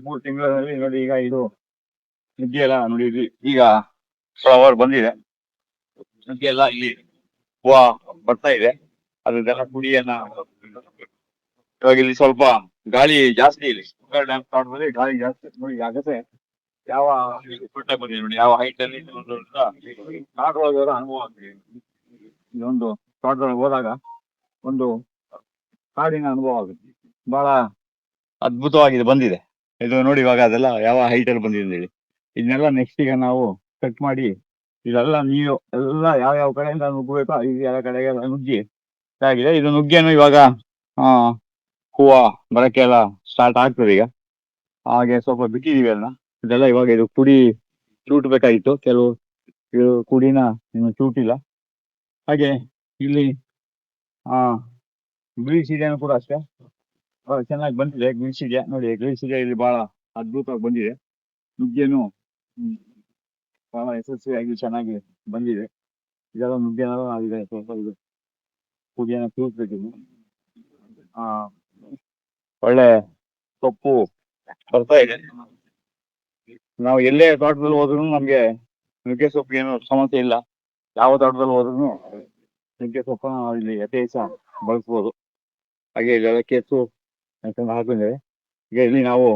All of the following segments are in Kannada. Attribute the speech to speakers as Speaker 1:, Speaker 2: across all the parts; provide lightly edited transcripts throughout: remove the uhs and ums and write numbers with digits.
Speaker 1: 3 ತಿಂಗಳಲ್ಲಿ ನೋಡಿ ಈಗ ಇದು ನುಗ್ಗೆ ಎಲ್ಲ ನೋಡಿ ಈಗ ಫ್ಲವರ್ ಬಂದಿದೆ. ನುಗ್ಗೆ ಎಲ್ಲ ಇಲ್ಲಿ ಹೂವ ಬರ್ತಾ ಇದೆ. ಅದನ್ನೆಲ್ಲ ಕುಡಿಯನ್ನ ಇವಾಗ ಇಲ್ಲಿ ಸ್ವಲ್ಪ ಗಾಳಿ ಜಾಸ್ತಿ ಇಲ್ಲಿ ಡ್ಯಾಮ್ ತೋಟದಲ್ಲಿ ಗಾಳಿ ಜಾಸ್ತಿ ನೋಡಿ ಆಗತ್ತೆ. ಯಾವ ಬಂದಿದೆ ನೋಡಿ ಯಾವ ಹೈಟ್ ಅಲ್ಲಿ ಕಾಡೊಳಗರ ಅನುಭವ ಆಗ್ತದೆ. ಇದೊಂದು ತೋಟದೊಳಗೆ ಹೋದಾಗ ಒಂದು ಕಾಡಿನ ಅನುಭವ ಆಗುತ್ತೆ. ಬಹಳ ಅದ್ಭುತವಾಗಿದೆ ಬಂದಿದೆ ಇದು ನೋಡಿ. ಇವಾಗ ಅದೆಲ್ಲ ಯಾವ ಹೈಟ್ ಅಲ್ಲಿ ಬಂದಿದೆ ಅಂತ ಹೇಳಿ ಇದನ್ನೆಲ್ಲ ನೆಕ್ಸ್ಟ್ ಈಗ ನಾವು ಕಟ್ ಮಾಡಿ ಇದೆಲ್ಲ ನೀರು ಎಲ್ಲ ಯಾವ ಕಡೆಯಿಂದ ನುಗ್ಗಬೇಕು ಈ ಎಲ್ಲ ಕಡೆಗೆಲ್ಲ ನುಗ್ಗಿ ಆಗಿದೆ. ಇದು ನುಗ್ಗೇನು ಇವಾಗ ಹೂವು ಬರಕ್ಕೆ ಎಲ್ಲ ಸ್ಟಾರ್ಟ್ ಆಗ್ತದೆ ಈಗ. ಹಾಗೆ ಸ್ವಲ್ಪ ಬಿಟ್ಟಿದೀವಿ ಅಲ್ಲ ಇದೆಲ್ಲ ಇವಾಗ ಇದು ಕುಡಿ ಚೂಟ್ಬೇಕಾಗಿತ್ತು. ಕೆಲವು ಕುಡಿನ ಇನ್ನು ಚೂಟಿಲ್ಲ. ಹಾಗೆ ಇಲ್ಲಿ ಗ್ರೀನ್ ಸೀರೆನೂ ಕೂಡ ಅಷ್ಟೇ ಚೆನ್ನಾಗಿ ಬಂದಿದೆ. ಗ್ರೀನ್ ಸೀರೆ ನೋಡಿ, ಗ್ರೀನ್ ಸೀರೆ ಇಲ್ಲಿ ಬಹಳ ಅದ್ಭುತವಾಗಿ ಬಂದಿದೆ. ನುಗ್ಗೇನು ಬಹಳ ಯಶಸ್ವಿಯಾಗಿ ಚೆನ್ನಾಗಿ ಬಂದಿದೆ. ಇದೆಲ್ಲ ನುಗ್ಗೆನೂ ಆಗಿದೆ. ಸ್ವಲ್ಪ ಇದು ಕುಡಿಯನ್ನು ಚೂಟ್ಬೇಕಿದೆ. ಒಳ್ಳೆ ಸೊಪ್ಪು ಬರ್ತಾ ಇದೆ. ನಾವು ಎಲ್ಲೇ ತೋಟದಲ್ಲಿ ಹೋದ್ರು ನಮ್ಗೆ ನುಗ್ಗೆ ಸೊಪ್ಪು ಏನು ಸಮಸ್ಯೆ ಇಲ್ಲ. ಯಾವ ತೋಟದಲ್ಲಿ ಹೋದ್ರು ನುಗ್ಗೆ ಸೊಪ್ಪನ್ನು ನಾವು ಇಲ್ಲಿ ಯಥೇಚ್ಛ ಬಳಸ್ಬೋದು. ಹಾಗೆ ಇಲ್ಲೆಲ್ಲ ಕೆಚ್ಚು ಹಾಕಿದ್ದೇವೆ. ಈಗ ಇಲ್ಲಿ ನಾವು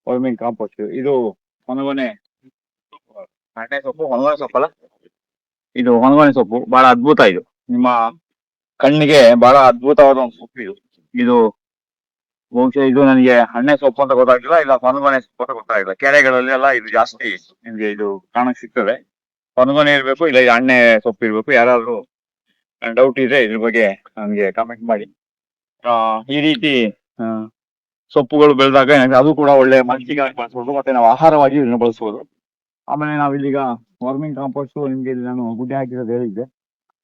Speaker 1: ವರ್ಮಿಂಗ್ ಕಾಂಪೋಸ್ಟ್ ಇದು ಹೊನಗೊನೆ ಸೊಪ್ಪು, ಹೊನಗೊನೆ ಸೊಪ್ಪಲ್ಲ ಇದು ಹೊನಗೊನೆ ಸೊಪ್ಪು ಬಹಳ ಅದ್ಭುತ. ಇದು ನಿಮ್ಮ ಕಣ್ಣಿಗೆ ಬಹಳ ಅದ್ಭುತವಾದ ಒಂದು ಸೊಪ್ಪು ಇದು. ಇದು ಬಹುಶಃ ಇದು ನನಗೆ ಹಣ್ಣೆ ಸೊಪ್ಪು ಅಂತ ಗೊತ್ತಾಗಿಲ್ಲ, ಇಲ್ಲ ಹೊನಗೊನೆ ಸೊಪ್ಪು ಅಂತ ಗೊತ್ತಾಗಿಲ್ಲ. ಕೆರೆಗಳಲ್ಲಿ ಎಲ್ಲ ಇದು ಜಾಸ್ತಿ ನಿಮ್ಗೆ ಇದು ಕಾಣಕ್ ಸಿಗ್ತದೆ. ಹೊನಗೊನೆ ಇರ್ಬೇಕು, ಇಲ್ಲ ಹಣ್ಣೆ ಸೊಪ್ಪು ಇರ್ಬೇಕು. ಯಾರಾದ್ರೂ ಡೌಟ್ ಇದ್ರೆ ಇದ್ರ ಬಗ್ಗೆ ನನಗೆ ಕಾಮೆಂಟ್ ಮಾಡಿ. ಈ ರೀತಿ ಸೊಪ್ಪುಗಳು ಬೆಳೆದಾಗ ಅದು ಕೂಡ ಒಳ್ಳೆ ಮಲ್ಚಿಗಾಗಿ ಬಳಸ್ಬೋದು, ಮತ್ತೆ ನಾವು ಆಹಾರವಾಗಿ ಇದನ್ನ ಬಳಸ್ಬೋದು. ಆಮೇಲೆ ನಾವು ಇಲ್ಲಿಗ ವರ್ಮಿಂಗ್ ಕಾಂಪೋಸ್ಟ್ ನಿಮ್ಗೆ ಇಲ್ಲಿ ನಾನು ಗುಡ್ಡೆ ಹಾಕಿರೋದು ಹೇಳಿದ್ದೆ.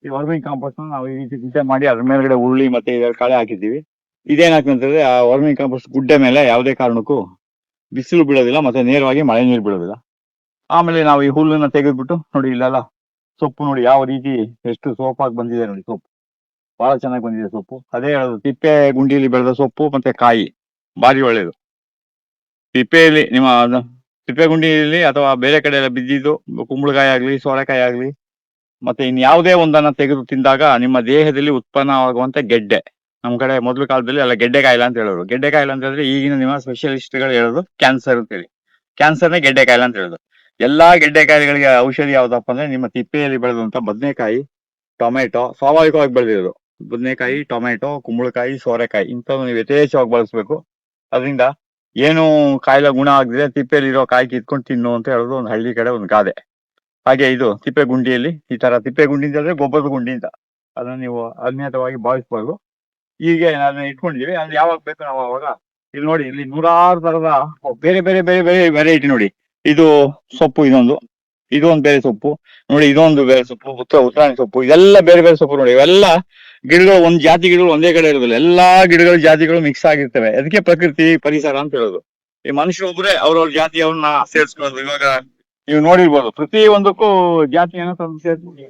Speaker 1: ಈ ವರ್ಮಿಂಗ್ ಕಾಂಪೋಸ್ಟ್ ನಾವು ಈ ರೀತಿ ಗುಡ್ಡೆ ಮಾಡಿ ಅದ್ರ ಮೇಲ್ಗಡೆ ಉರುಳಿ ಮತ್ತೆ ಕಳೆ ಹಾಕಿದ್ದೀವಿ. ಇದೇನಾಗ್ತಂತಂದ್ರೆ ಆ ವರ್ಮಿಂಗ್ ಕಾಂಪೋಸ್ಟ್ ಗುಡ್ಡೆ ಮೇಲೆ ಯಾವುದೇ ಕಾರಣಕ್ಕೂ ಬಿಸಿಲು ಬೀಳೋದಿಲ್ಲ, ಮತ್ತೆ ನೇರವಾಗಿ ಮಳೆ ನೀರು ಬೀಳೋದಿಲ್ಲ. ಆಮೇಲೆ ನಾವು ಈ ಹುಲ್ಲನ್ನ ತೆಗೆದ್ಬಿಟ್ಟು ನೋಡಿ ಇಲ್ಲೆಲ್ಲ ಸೊಪ್ಪು ನೋಡಿ ಯಾವ ರೀತಿ ಎಷ್ಟು ಸೋಪಾಗಿ ಬಂದಿದೆ ನೋಡಿ. ಸೊಪ್ಪು ಬಹಳ ಚೆನ್ನಾಗಿ ಬಂದಿದೆ ಸೊಪ್ಪು. ಅದೇ ಹೇಳೋದು, ತಿಪ್ಪೆ ಗುಂಡಿಯಲ್ಲಿ ಬೆಳೆದ ಸೊಪ್ಪು ಮತ್ತೆ ಕಾಯಿ ಭಾರಿ ಒಳ್ಳೇದು. ತಿಪ್ಪೆಯಲ್ಲಿ ನಿಮ್ಮ ತಿಪ್ಪೆ ಗುಂಡಿಯಲ್ಲಿ ಅಥವಾ ಬೇರೆ ಕಡೆ ಎಲ್ಲ ಬಿದ್ದಿದ್ದು ಕುಂಬಳಕಾಯಿ ಆಗ್ಲಿ, ಸೋರೆಕಾಯಿ ಆಗ್ಲಿ, ಮತ್ತೆ ಇನ್ ಯಾವುದೇ ಒಂದನ್ನ ತೆಗೆದು ತಿಂದಾಗ ನಿಮ್ಮ ದೇಹದಲ್ಲಿ ಉತ್ಪನ್ನವಾಗುವಂತ ಗೆಡ್ಡೆ, ನಮ್ ಕಡೆ ಮೊದಲು ಕಾಲದಲ್ಲಿ ಎಲ್ಲ ಗೆಡ್ಡೆ ಕಾಯಿಲೆ ಅಂತ ಹೇಳೋರು. ಗೆಡ್ಡೆ ಕಾಯಿಲೆ ಅಂತ ಹೇಳಿದ್ರೆ ಈಗಿನ ನಿಮ್ಮ ಸ್ಪೆಷಲಿಸ್ಟ್ಗಳು ಹೇಳೋದು ಕ್ಯಾನ್ಸರ್ ಅಂತ ಹೇಳಿ. ಕ್ಯಾನ್ಸರ್ನೇ ಗೆಡ್ಡೆ ಕಾಯಿಲೆ ಅಂತ ಹೇಳೋದು. ಎಲ್ಲಾ ಗೆಡ್ಡೆ ಕಾಯಿಲೆಗಳಿಗೆ ಔಷಧಿ ಯಾವ್ದಪ್ಪ ಅಂದ್ರೆ ನಿಮ್ಮ ತಿಪ್ಪೆಯಲ್ಲಿ ಬೆಳೆದಂತ ಬದನೆಕಾಯಿ, ಟೊಮೆಟೊ, ಸ್ವಾಭಾವಿಕವಾಗಿ ಬೆಳೆದಿರೋದು ಬದನೆಕಾಯಿ, ಟೊಮೆಟೊ, ಕುಂಬಳಕಾಯಿ, ಸೋರೆಕಾಯಿ ಇಂಥವು ನೀವು ಯಥೇಚ್ಛವಾಗಿ ಬಳಸಬೇಕು. ಅದರಿಂದ ಏನು ಕಾಯಿಲೆ ಗುಣ ಆಗದೆ ತಿಪ್ಪೆಯಲ್ಲಿರೋ ಕಾಯಿ ಕಿತ್ಕೊಂಡು ತಿನ್ನು ಅಂತ ಹೇಳೋದು ಒಂದು ಹಳ್ಳಿ ಕಡೆ ಒಂದು ಗಾದೆ. ಹಾಗೆ ಇದು ತಿಪ್ಪೆ ಗುಂಡಿಯಲ್ಲಿ ಈ ತರ ತಿಪ್ಪೆ ಗುಂಡಿ ಅಂತ ಹೇಳಿದ್ರೆ ಗೊಬ್ಬರದ ಗುಂಡಿ ಅಂತ, ಅದನ್ನ ನೀವು ಅಜ್ಞಾತವಾಗಿ ಭಾವಿಸ್ಬಾರ್ದು. ಹೀಗೆ ಅದನ್ನ ಇಟ್ಕೊಂಡಿದೀವಿ. ಅದು ಯಾವಾಗ ಬೇಕು ನಾವು ಅವಾಗ ಇಲ್ಲಿ ನೋಡಿ, ಇಲ್ಲಿ 100 ತರದ ಬೇರೆ ಬೇರೆ ಬೇರೆ ಬೇರೆ ವೆರೈಟಿ ನೋಡಿ. ಇದು ಸೊಪ್ಪು, ಇದೊಂದು ಬೇರೆ ಸೊಪ್ಪು ನೋಡಿ, ಇದೊಂದು ಬೇರೆ ಸೊಪ್ಪು, ಉತ್ತರಾಣಿ ಸೊಪ್ಪು, ಇದೆಲ್ಲ ಬೇರೆ ಬೇರೆ ಸೊಪ್ಪು ನೋಡಿ. ಇವೆಲ್ಲ ಗಿಡಗಳು ಒಂದ್ ಜಾತಿ ಗಿಡಗಳು ಒಂದೇ ಕಡೆ ಇರೋದಿಲ್ಲ, ಎಲ್ಲಾ ಗಿಡಗಳ ಜಾತಿಗಳು ಮಿಕ್ಸ್ ಆಗಿರ್ತವೆ. ಅದಕ್ಕೆ ಪ್ರಕೃತಿ ಪರಿಸರ ಅಂತ ಹೇಳೋದು. ಈ ಮನುಷ್ಯರು ಒಬ್ಬರೇ ಅವ್ರವ್ರ ಜಾತಿಯವ್ರನ್ನ ಸೇರಿಸ್ಕೊಳ್ಳೋದು. ಇವಾಗ ನೀವು ನೋಡಿರ್ಬೋದು, ಪ್ರತಿ ಒಂದಕ್ಕೂ ಜಾತಿಯನ್ನು ತಂದು ಸೇರಿಸ್ಬೋದು.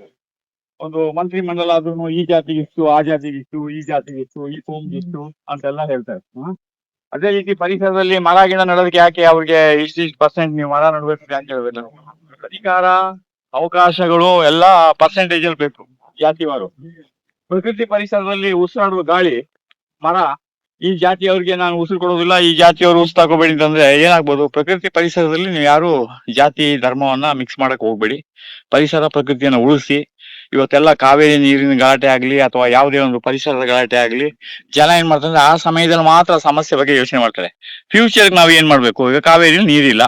Speaker 1: ಒಂದು ಮಂತ್ರಿ ಮಂಡಲ ಆದ್ರೂ ಈ ಜಾತಿಗಿಷ್ಟು, ಆ ಜಾತಿಗಿಷ್ಟು, ಈ ಜಾತಿಗಿಷ್ಟು, ಈ ಕೋಮ್ಗಿಷ್ಟು ಅಂತೆಲ್ಲ ಹೇಳ್ತಾರೆ. ಅದೇ ರೀತಿ ಪರಿಸರದಲ್ಲಿ ಮರ ಗಿಡ ನೆಡೋದಕ್ಕೆ ಯಾಕೆ ಅವ್ರಿಗೆ ಇಷ್ಟಿಷ್ಟು ಪರ್ಸೆಂಟ್ ನೀವು ಮರ ನೆಡ್ಬೇಕು ಅಂತ ಹೇಳ್ಬೇಕು. ಅಧಿಕಾರ, ಅವಕಾಶಗಳು ಎಲ್ಲ ಪರ್ಸೆಂಟೇಜ್ ಅಲ್ಲಿ ಬೇಕು ಜಾತಿವಾರು. ಪ್ರಕೃತಿ ಪರಿಸರದಲ್ಲಿ ಉಸಿರಾಡುವ ಗಾಳಿ ಮರ, ಈ ಜಾತಿಯವ್ರಿಗೆ ನಾನು ಉಸಿರು ಕೊಡೋದಿಲ್ಲ, ಈ ಜಾತಿಯವರು ಉಸಿರು ತಗೋಬೇಡಿ ಅಂತಂದ್ರೆ ಏನಾಗ್ಬೋದು? ಪ್ರಕೃತಿ ಪರಿಸರದಲ್ಲಿ ನೀವು ಯಾರು ಜಾತಿ ಧರ್ಮವನ್ನ ಮಿಕ್ಸ್ ಮಾಡಕ್ ಹೋಗ್ಬೇಡಿ. ಪರಿಸರ ಪ್ರಕೃತಿಯನ್ನ ಉಳಿಸಿ. ಇವತ್ತೆಲ್ಲ ಕಾವೇರಿ ನೀರಿನ ಗಲಾಟೆ ಆಗ್ಲಿ ಅಥವಾ ಯಾವುದೇ ಒಂದು ಪರಿಸರದ ಗಲಾಟೆ ಆಗ್ಲಿ, ಜನ ಏನ್ ಮಾಡ್ತಾರೆ ಆ ಸಮಯದಲ್ಲಿ ಮಾತ್ರ ಸಮಸ್ಯೆ ಬಗ್ಗೆ ಯೋಚನೆ ಮಾಡ್ತಾರೆ. ಫ್ಯೂಚರ್ ನಾವ್ ಏನ್ ಮಾಡ್ಬೇಕು? ಈಗ ಕಾವೇರಿ ನೀರಿಲ್ಲ,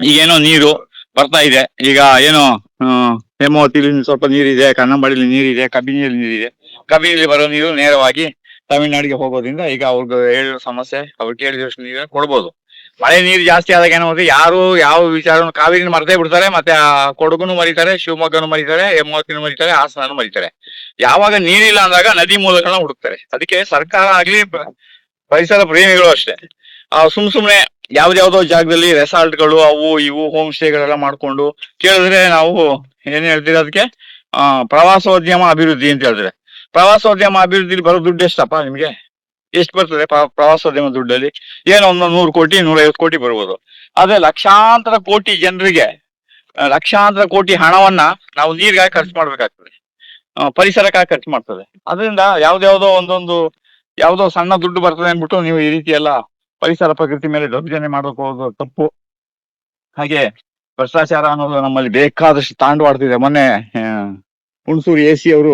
Speaker 1: ಈಗೇನೋ ನೀರು ಬರ್ತಾ ಇದೆ. ಈಗ ಏನೋ ಹೇಮಾವತಿಲಿ ಸ್ವಲ್ಪ ನೀರಿದೆ, ಕನ್ನಂಬಾಡಿಲಿ ನೀರಿದೆ, ಕಬಿನಿಯಲ್ಲಿ ನೀರಿದೆ. ಕಬಿನಿಯಲ್ಲಿ ಬರೋ ನೀರು ನೇರವಾಗಿ ತಮಿಳ್ನಾಡಿಗೆ ಹೋಗೋದ್ರಿಂದ ಈಗ ಅವ್ರಿಗೆ ಹೇಳಿರೋ ಸಮಸ್ಯೆ ಅವ್ರು ಕೇಳಿದಷ್ಟು ನೀರನ್ನ ಕೊಡ್ಬೋದು. ಮಳೆ ನೀರು ಜಾಸ್ತಿ ಆದಾಗ ಏನಾಗುತ್ತೆ, ಯಾರು ಯಾವ ವಿಚಾರ ಕಾವೇರಿನ ಮರದೇ ಬಿಡ್ತಾರೆ, ಮತ್ತೆ ಆ ಕೊಡಗುನು ಮರಿತಾರೆ, ಶಿವಮೊಗ್ಗನು ಮರಿತಾರೆ, ಹೇಮಾವತಿನೂ ಮರಿತಾರೆ, ಹಾಸನನು ಮರಿತಾರೆ. ಯಾವಾಗ ನೀರಿಲ್ಲ ಅಂದಾಗ ನದಿ ಮೂಲಗಳನ್ನ ಹುಡುಕ್ತಾರೆ. ಅದಕ್ಕೆ ಸರ್ಕಾರ ಆಗ್ಲಿ ಪರಿಸರ ಪ್ರೇಮಿಗಳು ಅಷ್ಟೇ ಸುಮ್ನೆ ಯಾವ್ದಾವ್ದೋ ಜಾಗದಲ್ಲಿ ರೆಸಾರ್ಟ್ಗಳು ಅವು ಇವು ಹೋಮ್ ಸ್ಟೇಗಳೆಲ್ಲ ಮಾಡ್ಕೊಂಡು ಕೇಳಿದ್ರೆ ನಾವು ಏನ್ ಹೇಳ್ತೀವಿ ಅದಕ್ಕೆ ಪ್ರವಾಸೋದ್ಯಮ ಅಭಿವೃದ್ಧಿ ಅಂತ ಹೇಳಿದ್ರೆ, ಪ್ರವಾಸೋದ್ಯಮ ಅಭಿವೃದ್ಧಿ ಬರೋ ದುಡ್ಡು ಎಷ್ಟಪ್ಪ ನಿಮ್ಗೆ? ಎಷ್ಟು ಬರ್ತದೆ ಪ್ರವಾಸೋದ್ಯಮ ದುಡ್ಡಲ್ಲಿ? ಏನೋ ಒಂದು 100 ಕೋಟಿ 150 ಕೋಟಿ ಬರ್ಬೋದು. ಆದ್ರೆ ಲಕ್ಷಾಂತರ ಕೋಟಿ ಜನರಿಗೆ ಲಕ್ಷಾಂತರ ಕೋಟಿ ಹಣವನ್ನ ನಾವು ನೀರಿಗಾಗಿ ಖರ್ಚು ಮಾಡ್ಬೇಕಾಗ್ತದೆ, ಪರಿಸರಕ್ಕಾಗಿ ಖರ್ಚು ಮಾಡ್ತದೆ. ಅದರಿಂದ ಯಾವುದೋ ಸಣ್ಣ ದುಡ್ಡು ಬರ್ತದೆ ಅಂದ್ಬಿಟ್ಟು ನೀವು ಈ ರೀತಿ ಎಲ್ಲ ಪರಿಸರ ಪ್ರಕೃತಿ ಮೇಲೆ ದೌರ್ಜನ್ಯ ಮಾಡೋಕೆ ಹೋಗೋದು ತಪ್ಪು. ಹಾಗೆ ಭ್ರಷ್ಟಾಚಾರ ಅನ್ನೋದು ನಮ್ಮಲ್ಲಿ ಬೇಕಾದಷ್ಟು ತಾಂಡವಾಡ್ತಿದೆ. ಮೊನ್ನೆ ಹುಣಸೂರು AC ಅವರು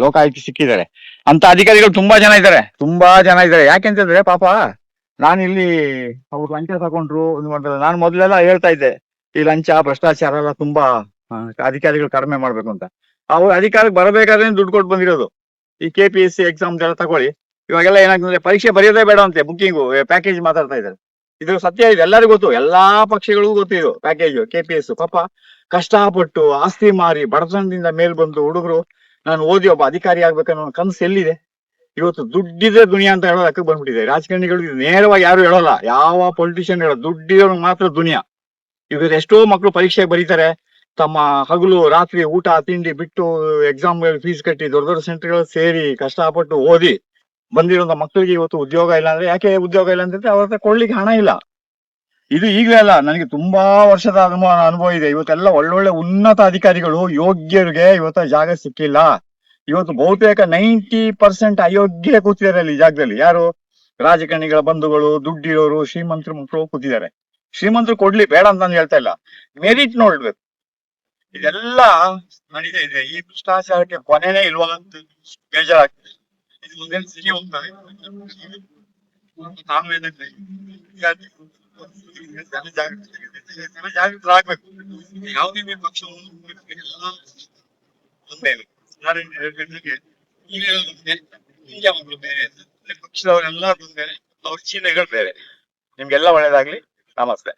Speaker 1: ಲೋಕಾಯುಕ್ತ ಸಿಕ್ಕಿದ್ದಾರೆ. ಅಂತ ಅಧಿಕಾರಿಗಳು ತುಂಬಾ ಜನ ಇದ್ದಾರೆ. ಯಾಕೆಂತಂದ್ರೆ ಪಾಪ ನಾನಿಲ್ಲಿ ಅವ್ರು ಲಂಚ ತಗೊಂಡ್ರು ನಾನು ಮೊದಲೆಲ್ಲ ಹೇಳ್ತಾ ಇದ್ದೆ, ಈ ಲಂಚ ಭ್ರಷ್ಟಾಚಾರ ಎಲ್ಲ ತುಂಬಾ ಅಧಿಕಾರಿಗಳು ಕಡಿಮೆ ಮಾಡ್ಬೇಕು ಅಂತ. ಅವ್ರು ಅಧಿಕಾರಕ್ಕೆ ಬರಬೇಕಾದ್ರೆ ದುಡ್ಡು ಕೊಟ್ಟು ಬಂದಿರೋದು. ಈ KPSC ಎಕ್ಸಾಮ್ ಎಲ್ಲ ತಗೊಳ್ಳಿ, ಇವಾಗೆಲ್ಲ ಏನಾಗ್ತದೆ, ಪರೀಕ್ಷೆ ಬರೆಯೋದೇ ಬೇಡ ಅಂತೆ, ಬುಕ್ಕಿಂಗು ಪ್ಯಾಕೇಜ್ ಮಾತಾಡ್ತಾ ಇದ್ದಾರೆ. ಇದು ಸತ್ಯ, ಇದೆ ಎಲ್ಲರಿಗೂ ಗೊತ್ತು, ಎಲ್ಲಾ ಪಕ್ಷಗಳಿಗೂ ಗೊತ್ತು ಇದು ಪ್ಯಾಕೇಜ್ KPS. ಪಾಪ ಕಷ್ಟಪಟ್ಟು ಆಸ್ತಿ ಮಾರಿ ಬಡತನದಿಂದ ಮೇಲ್ ಬಂದು ಹುಡುಗರು ನಾನು ಓದಿ ಒಬ್ಬ ಅಧಿಕಾರಿ ಆಗ್ಬೇಕನ್ನೋ ಕನಸು ಎಲ್ಲಿದೆ? ಇವತ್ತು ದುಡ್ಡಿದ್ರೆ ದುನಿಯಾ ಅಂತ ಹೇಳೋ ಲೆಕ್ಕಕ್ಕೆ ಬಂದ್ಬಿಟ್ಟಿದೆ. ರಾಜಕಾರಣಿಗಳು ನೇರವಾಗಿ ಯಾರು ಹೇಳೋಲ್ಲ, ಯಾವ ಪೊಲಿಟಿಷಿಯನ್ ಹೇಳೋಲ್ಲ, ದುಡ್ಡಿರೋರ್ಗೆ ಮಾತ್ರ ದುನಿಯಾ. ಇವಾಗ ಎಷ್ಟೋ ಮಕ್ಕಳು ಪರೀಕ್ಷೆ ಬರೀತಾರೆ, ತಮ್ಮ ಹಗಲು ರಾತ್ರಿ ಊಟ ತಿಂಡಿ ಬಿಟ್ಟು ಎಕ್ಸಾಮ್ ಫೀಸ್ ಕಟ್ಟಿ ದೊಡ್ಡ ದೊಡ್ಡ ಸೆಂಟರ್ಗಳು ಸೇರಿ ಕಷ್ಟಪಟ್ಟು ಓದಿ ಬಂದಿರೋ ಮಕ್ಕಳಿಗೆ ಇವತ್ತು ಉದ್ಯೋಗ ಇಲ್ಲ. ಅಂದ್ರೆ ಯಾಕೆ ಉದ್ಯೋಗ ಇಲ್ಲ ಅಂತಂದ್ರೆ ಅವ್ರ ಹತ್ರ ಕೊಡ್ಲಿಕ್ಕೆ ಹಣ ಇಲ್ಲ. ಇದು ಈಗಲೇ ಅಲ್ಲ, ನನಗೆ ತುಂಬಾ ವರ್ಷದ ಅನುಭವ ಇದೆ. ಇವತ್ತೆಲ್ಲ ಒಳ್ಳೊಳ್ಳೆ ಉನ್ನತ ಅಧಿಕಾರಿಗಳು ಯೋಗ್ಯರಿಗೆ ಇವತ್ತ ಜಾಗ ಸಿಕ್ಕಿಲ್ಲ. ಇವತ್ತು ಬಹುತೇಕ 90% ಅಯೋಗ್ಯ ಕೂತಿದ್ದಾರೆ ಅಲ್ಲಿ ಜಾಗದಲ್ಲಿ. ಯಾರು? ರಾಜಕಾರಣಿಗಳ ಬಂಧುಗಳು, ದುಡ್ಡಿರೋರು, ಶ್ರೀಮಂತರು ಮಕ್ಕಳು ಕೂತಿದ್ದಾರೆ. ಶ್ರೀಮಂತರು ಕೊಡ್ಲಿ, ಬೇಡ ಅಂತ ನಾನು ಹೇಳ್ತಾ ಇಲ್ಲ, ಮೆರಿಟ್ ನೋಡ್ಬೇಕು. ಇದೆಲ್ಲ ನಡೀತಾ ಇದೆ. ಈ ಭ್ರಷ್ಟಾಚಾರಕ್ಕೆ ಕೊನೆನೇ ಇಲ್ವಾ ಅಂತ ಬೇಜಾರಾಗ್ತದೆ. ಇದು ಮುಂದೇನು ಸರಿ ಹೋಗ್ತದೆ ಜಾಗೃತರಾಗ್ಬೇಕು. ಯಾವುದೇ ಪಕ್ಷ ಬೇರೆ ಪಕ್ಷದವರೆಲ್ಲ ಬೇರೆ, ಅವ್ರ ಚಿಹ್ನೆಗಳು ಬೇರೆ. ನಿಮ್ಗೆಲ್ಲ ಒಳ್ಳೇದಾಗ್ಲಿ. ನಮಸ್ತೆ.